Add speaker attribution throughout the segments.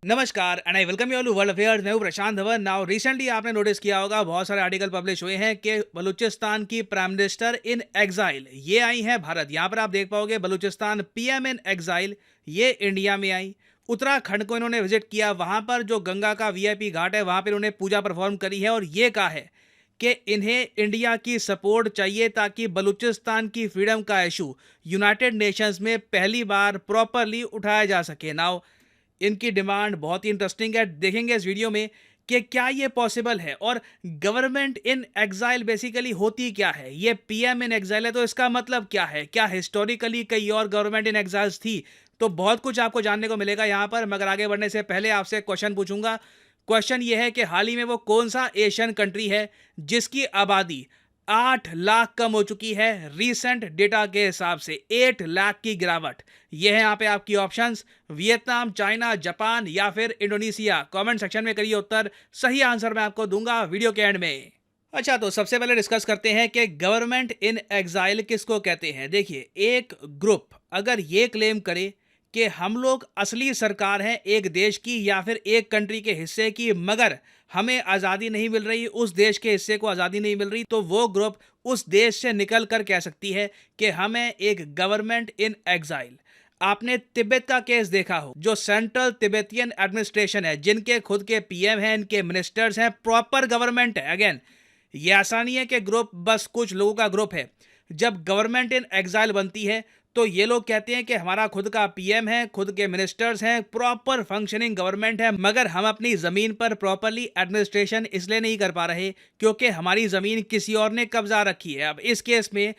Speaker 1: नमस्कार and I welcome you all to world affairs. मैं हूं प्रशांत धवन। नाउ रिसेंटली आपने नोटिस किया होगा, बहुत सारे आर्टिकल पब्लिश हुए हैं कि बलूचिस्तान की प्राइम मिनिस्टर इन एग्जाइल ये आई हैं भारत। यहां पर आप देख पाओगे बलूचिस्तान पीएम इन एग्जाइल ये इंडिया में आई। उत्तराखंड को इन्होंने विजिट किया, वहां पर जो गंगा का वीआईपी घाट है वहां पर इन्होंने पूजा परफॉर्म करी है और ये कहा है कि इन्हें इंडिया की सपोर्ट चाहिए ताकि बलूचिस्तान की फ्रीडम का इशू यूनाइटेड नेशंस में पहली बार प्रॉपरली उठाया जा सके। नाउ इनकी डिमांड बहुत ही इंटरेस्टिंग है, देखेंगे इस वीडियो में कि क्या ये पॉसिबल है और गवर्नमेंट इन एग्जाइल बेसिकली होती क्या है। ये पीएम इन एग्जाइल है तो इसका मतलब क्या है, क्या हिस्टोरिकली कई और गवर्नमेंट इन एग्जाइल्स थी। तो बहुत कुछ आपको जानने को मिलेगा यहाँ पर। मगर आगे बढ़ने से पहले आपसे क्वेश्चन पूछूंगा। क्वेश्चन ये है कि हाल ही में वो कौन सा एशियन कंट्री है जिसकी आबादी 8 लाख कम हो चुकी है रीसेंट डेटा के हिसाब से। 8 लाख की गिरावट। ये है यहाँ पे आपकी ऑप्शंस, वियतनाम, चाइना, जापान या फिर इंडोनेशिया। कमेंट सेक्शन में करिए उत्तर, सही आंसर मैं आपको दूंगा वीडियो के एंड में। अच्छा, तो सबसे पहले डिस्कस करते हैं कि गवर्नमेंट इन एग्जाइल किसको कहते हैं। देखिए, एक ग्रुप अगर ये क्लेम करे कि हम लोग असली सरकार हैं एक देश की या फिर एक कंट्री के हिस्से की, मगर हमें आज़ादी नहीं मिल रही, उस देश के हिस्से को आज़ादी नहीं मिल रही, तो वो ग्रुप उस देश से निकल कर कह सकती है कि हमें एक गवर्नमेंट इन एग्जाइल। आपने तिब्बत का केस देखा हो, जो सेंट्रल तिब्बतियन एडमिनिस्ट्रेशन है, जिनके खुद के पीएम हैं, इनके मिनिस्टर्स हैं, प्रॉपर गवर्नमेंट है। अगेन, ये ऐसा नहीं है कि ग्रुप बस कुछ लोगों का ग्रुप है। जब गवर्नमेंट इन एग्जाइल बनती है तो ये लोग कहते हैं कि हमारा खुद का पीएम है, खुद के मिनिस्टर्स हैं, प्रॉपर फंक्शनिंग गवर्नमेंट है, मगर हम अपनी ज़मीन पर प्रॉपरली एडमिनिस्ट्रेशन इसलिए नहीं कर पा रहे क्योंकि हमारी ज़मीन किसी और ने कब्जा रखी है। अब इस केस में,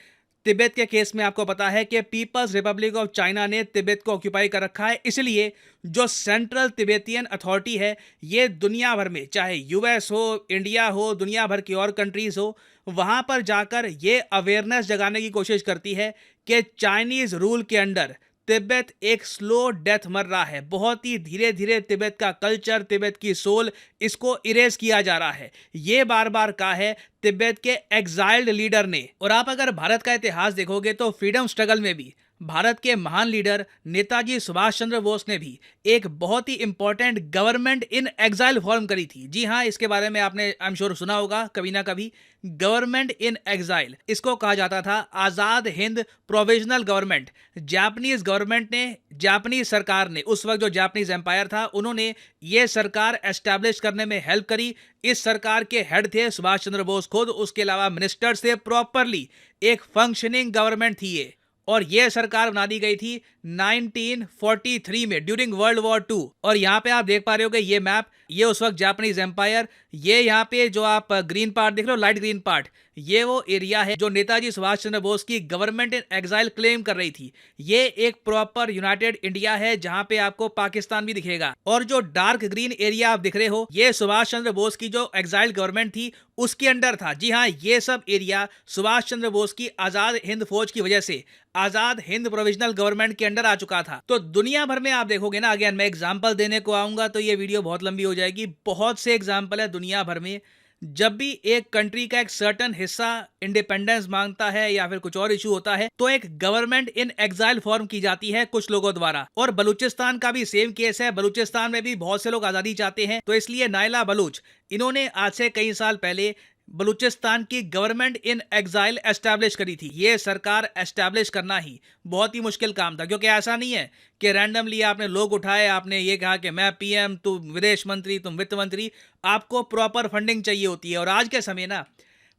Speaker 1: तिब्बत के केस में आपको पता है कि पीपल्स रिपब्लिक ऑफ चाइना ने तिब्बत को ऑक्यूपाई कर रखा है। इसलिए जो सेंट्रल तिब्बतियन अथॉरिटी है, ये दुनिया भर में, चाहे यूएस हो, इंडिया हो, दुनिया भर की और कंट्रीज हो, वहां पर जाकर ये अवेयरनेस जगाने की कोशिश करती है कि चाइनीज रूल के अंडर तिब्बत एक स्लो डेथ मर रहा है। बहुत ही धीरे धीरे तिब्बत का कल्चर, तिब्बत की सोल, इसको इरेज किया जा रहा है। ये बार बार कहा है तिब्बत के एग्जाइल्ड लीडर ने। और आप अगर भारत का इतिहास देखोगे तो फ्रीडम स्ट्रगल में भी भारत के महान लीडर नेताजी सुभाष चंद्र बोस ने भी एक बहुत ही important government in exile form करी थी। जी हाँ, इसके बारे में आपने आई एम श्योर सुना होगा कभी ना कभी। गवर्नमेंट इन एग्जाइल, इसको कहा जाता था Azad Hind provisional government. Japanese government ने, जापानीज सरकार ने, उस वक्त जो जापानीज एम्पायर था, उन्होंने ये सरकार एस्टैब्लिश करने में हेल्प करी। इस सरकार के हेड थे सुभाष चंद्र बोस खुद, उसके अलावा मिनिस्टर्स थे, प्रॉपरली एक फंक्शनिंग गवर्नमेंट थी ये। और यह सरकार बना दी गई थी 1943 में ड्यूरिंग वर्ल्ड वॉर 2। और यहाँ पे आप देख पा रहे हो कि ये मैप, ये उस वक्त जापानीज एम्पायर, ये यहाँ पे जो आप ग्रीन पार्ट देख रहे हो, लाइट ग्रीन पार्ट, ये वो एरिया है जो नेताजी सुभाष चंद्र बोस की गवर्नमेंट इन एग्जाइल क्लेम कर रही थी। ये एक प्रॉपर यूनाइटेड इंडिया है जहां पे आपको पाकिस्तान भी दिखेगा। और जो डार्क ग्रीन एरिया आप दिख रहे हो, ये सुभाष चंद्र बोस की जो एग्जाइल गवर्नमेंट थी उसके अंडर था। जी हाँ, ये सब एरिया सुभाष चंद्र बोस की आजाद हिंद फौज की वजह से आजाद हिंद प्रोविजनल गवर्नमेंट के अंडर आ चुका था। तो दुनिया भर में आप देखोगे ना, अगेन मैं एग्जांपल देने को आऊंगा तो ये वीडियो बहुत लंबी हो जाएगी। बहुत से एग्जांपल है दुनिया भर में, जब भी एक कंट्री का एक सर्टन हिस्सा इंडिपेंडेंस मांगता है या फिर कुछ और इशू होता है तो एक गवर्नमेंट इन एग्जाइल फॉर्म की जाती है कुछ लोगों द्वारा। और बलूचिस्तान का भी सेम केस है। बलूचिस्तान में भी बहुत से लोग आजादी चाहते हैं, तो इसलिए नायला बलूच, इन्होंने आज से कई साल पहले बलूचिस्तान की गवर्नमेंट इन एग्जाइल एस्टैब्लिश करी थी। ये सरकार एस्टैब्लिश करना ही बहुत ही मुश्किल काम था, क्योंकि ऐसा नहीं है कि रैंडमली आपने लोग उठाए, आपने ये कहा कि मैं पीएम, तुम विदेश मंत्री, तुम वित्त मंत्री। आपको प्रॉपर फंडिंग चाहिए होती है। और आज के समय ना,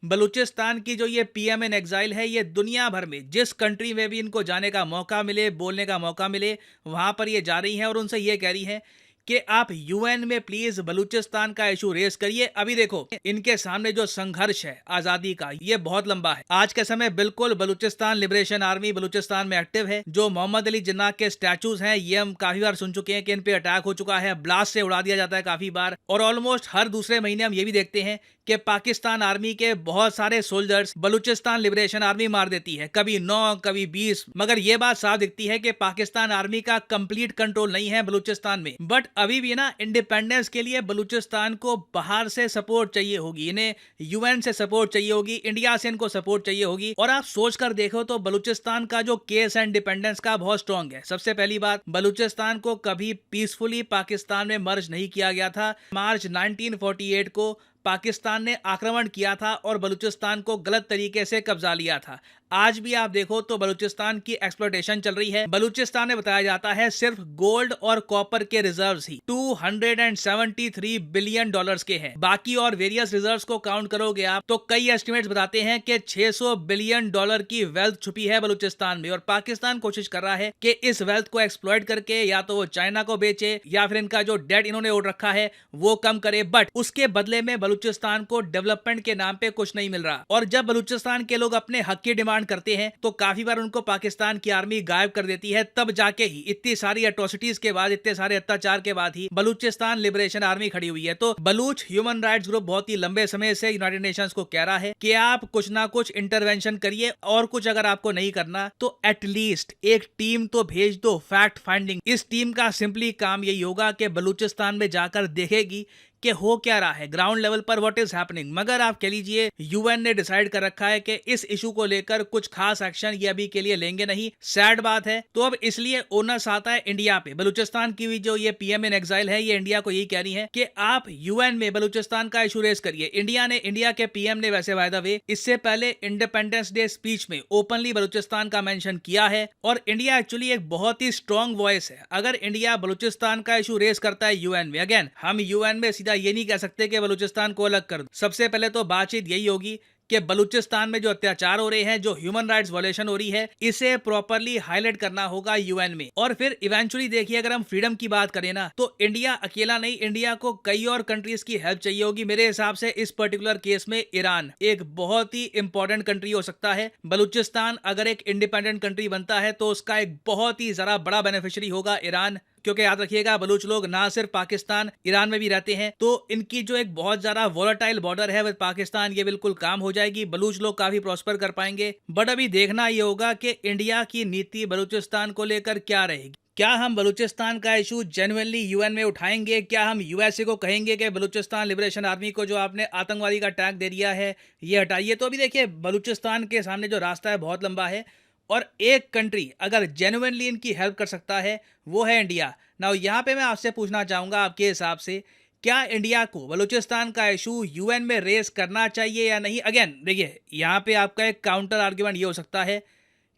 Speaker 1: बलूचिस्तान की जो ये पीएम इन एग्जाइल है, ये दुनिया भर में जिस कंट्री में भी इनको जाने का मौका मिले, बोलने का मौका मिले, वहां पर ये जा रही हैं और उनसे ये कह रही हैं कि आप यूएन में प्लीज बलूचिस्तान का इशू रेस करिए। अभी देखो, इनके सामने जो संघर्ष है आजादी का, ये बहुत लंबा है। आज के समय बिल्कुल बलूचिस्तान लिबरेशन आर्मी बलूचिस्तान में एक्टिव है। जो मोहम्मद अली जिन्ना के स्टैचूज हैं, ये हम काफी बार सुन चुके हैं कि इन पे अटैक हो चुका है, ब्लास्ट से उड़ा दिया जाता है काफी बार। और ऑलमोस्ट हर दूसरे महीने हम ये भी देखते हैं कि पाकिस्तान आर्मी के बहुत सारे सोल्जर्स बलूचिस्तान लिबरेशन आर्मी मार देती है, कभी 9 कभी 20, मगर ये बात साफ दिखती है कि पाकिस्तान आर्मी का कंप्लीट कंट्रोल नहीं है बलूचिस्तान में। बट अभी भी ना इंडिपेंडेंस के लिए बलूचिस्तान को बाहर से सपोर्ट चाहिए होगी, इन्हें यूएन से सपोर्ट चाहिए होगी, इंडिया से इनको सपोर्ट चाहिए होगी। और आप सोच कर देखो तो बलूचिस्तान का जो केस है इंडिपेंडेंस का बहुत स्ट्रांग है। सबसे पहली बात, बलूचिस्तान को कभी पीसफुली पाकिस्तान में मर्ज नहीं किया गया था। मार्च 1948 को पाकिस्तान ने आक्रमण किया था और बलूचिस्तान को गलत तरीके से कब्जा लिया था। आज भी आप देखो तो बलूचिस्तान की एक्सप्लॉयटेशन चल रही है। बलूचिस्तान में बताया जाता है सिर्फ गोल्ड और कॉपर के रिजर्व्स ही 273 बिलियन डॉलर्स के हैं। बाकी और वेरियस रिजर्व्स को काउंट करोगे आप तो कई एस्टिमेट्स बताते हैं कि 600 बिलियन डॉलर की वेल्थ छुपी है बलूचिस्तान में। और पाकिस्तान कोशिश कर रहा है कि इस वेल्थ को एक्सप्लॉयट करके या तो वो चाइना को बेचे या फिर इनका जो डेट इन्होंने ओढ़ रखा है वो कम करे। बट उसके बदले में बलूचिस्तान को डेवलपमेंट के नाम पे कुछ नहीं मिल रहा। और जब बलूचिस्तान के लोग अपने हक की डिमांड करते हैं तो काफी बार उनको पाकिस्तान की आर्मी गायब कर देती है। तब जाके ही इतनी सारी एट्रोसिटीज के बाद, इतने सारे अत्याचार के बाद ही बलूचिस्तान लिबरेशन आर्मी खड़ी हुई है। तो बलूच ह्यूमन राइट्स ग्रुप बहुत ही लंबे समय से यूनाइटेड नेशंस को कह रहा है कि आप कुछ ना कुछ इंटरवेंशन करिए, और कुछ अगर आपको नहीं करना तो एटलीस्ट एक टीम तो भेज दो फैक्ट फाइंडिंग। इस टीम का सिंपली काम यही होगा कि बलूचिस्तान में जाकर देखेगी कि हो क्या रहा है ग्राउंड लेवल पर, व्हाट इज हैपनिंग। मगर आप कह लीजिए यूएन ने डिसाइड कर रखा है कि इस इशू को लेकर कुछ खास एक्शन ये अभी के लिए लेंगे नहीं। सैड बात है। तो अब इसलिए ओनस आता है इंडिया पे। बलूचिस्तान की भी जो ये पीएम इन एग्जाइल है, ये इंडिया को यही कह रही है कि आप यूएन में बलूचिस्तान का इशू रेज करिए। इंडिया के पीएम ने वैसे बाय द वे इससे पहले इंडिपेंडेंस डे स्पीच में ओपनली बलूचिस्तान का मेंशन किया है। और इंडिया एक्चुअली एक बहुत ही स्ट्रॉन्ग वॉइस है। अगर इंडिया बलूचिस्तान का इशू रेज करता है यूएन में, अगेन हम यूएन में ये नहीं कह सकते कि बलूचिस्तान को अलग कर दो। सबसे पहले तो बातचीत यही होगी कि बलूचिस्तान में जो अत्याचार हो रहे हैं, जो ह्यूमन राइट्स वायलेशन हो रही है, इसे प्रॉपर्ली हाईलाइट करना होगा यूएन में। और फिर इवेंचुअली देखिए, अगर हम फ्रीडम की बात करें ना, तो इंडिया अकेला नहीं, इंडिया को कई और कंट्रीज की हेल्प चाहिए होगी। मेरे हिसाब से इस पर्टिकुलर केस में ईरान एक बहुत ही इंपॉर्टेंट कंट्री हो सकता है। बलूचिस्तान अगर एक इंडिपेंडेंट कंट्री बनता है तो उसका एक बहुत ही जरा बड़ा बेनिफिशियरी होगा ईरान। क्योंकि याद रखिएगा बलूच लोग ना सिर्फ पाकिस्तान, ईरान में भी रहते हैं, तो इनकी जो एक बहुत ज्यादा वोलेटाइल बॉर्डर है विद पाकिस्तान, ये बिल्कुल काम हो जाएगी। बलूच लोग काफी प्रॉस्पर कर पाएंगे। बट अभी देखना ये होगा कि इंडिया की नीति बलूचिस्तान को लेकर क्या रहेगी। क्या हम बलूचिस्तान का इशू जेन्युइनली यूएन में उठाएंगे? क्या हम यूएसए को कहेंगे कि बलूचिस्तान लिबरेशन आर्मी को जो आपने आतंकवादी का टैग दे दिया है ये हटाइए? तो अभी देखिए बलूचिस्तान के सामने जो रास्ता है बहुत लंबा है, और एक कंट्री अगर जेन्युइनली इनकी हेल्प कर सकता है वो है इंडिया। नाउ यहाँ पे मैं आपसे पूछना चाहूँगा, आपके हिसाब से क्या इंडिया को बलूचिस्तान का इशू यूएन में रेस करना चाहिए या नहीं? अगेन देखिए, यहाँ पे आपका एक काउंटर आर्ग्यूमेंट ये हो सकता है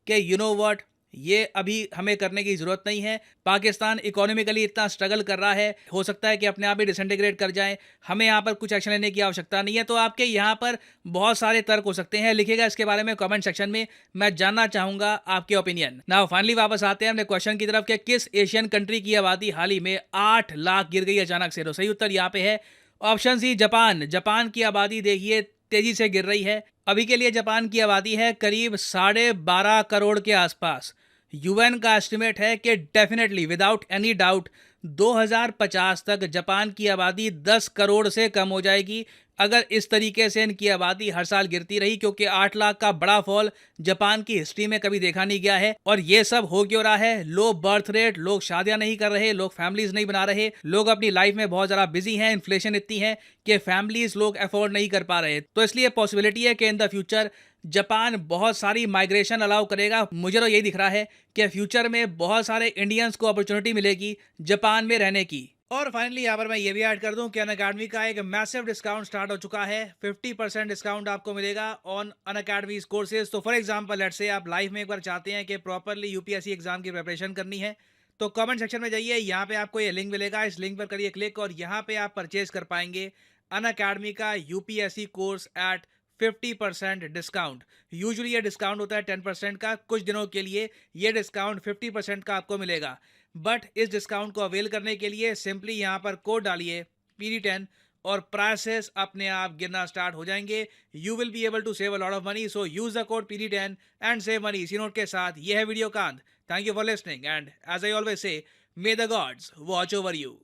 Speaker 1: कि यू नो व्हाट, ये अभी हमें करने की जरूरत नहीं है। पाकिस्तान इकोनॉमिकली इतना स्ट्रगल कर रहा है, हो सकता है कि अपने आप ही डिसइंटीग्रेट कर जाए, हमें यहाँ पर कुछ एक्शन लेने की आवश्यकता नहीं है। तो आपके यहाँ पर बहुत सारे तर्क हो सकते हैं, लिखिएगा इसके बारे में कमेंट सेक्शन में, मैं जानना चाहूंगा आपके ओपिनियन। नाउ फाइनली वापस आते हैं अपने क्वेश्चन की तरफ कि किस एशियन कंट्री की आबादी हाल ही में 8 लाख गिर गई अचानक से? तो सही उत्तर यहाँ पे है ऑप्शन सी, जापान। जापान की आबादी देखिए तेजी से गिर रही है। अभी के लिए जापान की आबादी है करीब 12.5 करोड़ के आसपास। यूएन का एस्टिमेट है कि डेफिनेटली विदाउट एनी डाउट 2050 तक जापान की आबादी 10 करोड़ से कम हो जाएगी अगर इस तरीके से इनकी आबादी हर साल गिरती रही। क्योंकि 8 लाख का बड़ा फॉल जापान की हिस्ट्री में कभी देखा नहीं गया है। और ये सब हो क्यों रहा है? लो बर्थ रेट, लोग शादियां नहीं कर रहे, लोग फैमिलीज नहीं बना रहे, लोग अपनी लाइफ में बहुत ज़्यादा बिजी हैं, इन्फ्लेशन इतनी है कि फैमिलीज लोग अफोर्ड नहीं कर पा रहे। तो इसलिए पॉसिबिलिटी है कि इन द फ्यूचर जापान बहुत सारी माइग्रेशन अलाउ करेगा। मुझे तो यही दिख रहा है कि फ्यूचर में बहुत सारे इंडियंस को अपॉर्चुनिटी मिलेगी जापान में रहने की। और फाइनली यहाँ पर मैं ये भी ऐड कर दूं कि अनअकैडमी का एक मैसिव डिस्काउंट स्टार्ट हो चुका है। 50% डिस्काउंट आपको मिलेगा ऑन अनअकैडमीज कोर्सेज। तो फॉर एग्जांपल लेट्स से आप लाइफ में एक बार चाहते हैं कि प्रॉपरली यूपीएससी एग्जाम की प्रिपरेशन करनी है, तो कमेंट सेक्शन में जाइए, यहाँ पे आपको ये लिंक मिलेगा, इस लिंक पर करिए क्लिक और यहाँ पे आप परचेज कर पाएंगे अनअकैडमी का UPSC course eight 50% discount. Usually ये डिस्काउंट होता है 10% का, कुछ दिनों के लिए ये डिस्काउंट 50% का आपको मिलेगा। बट इस डिस्काउंट को अवेल करने के लिए सिंपली यहाँ पर कोड डालिए PD10 और प्राइसेस अपने आप गिरना स्टार्ट हो जाएंगे। You will be able to save a lot of money, so use the code PD10 and save money. इसी नोट के साथ ये है वीडियो का अंत। Thank you for listening and as I always say, may the gods watch over you.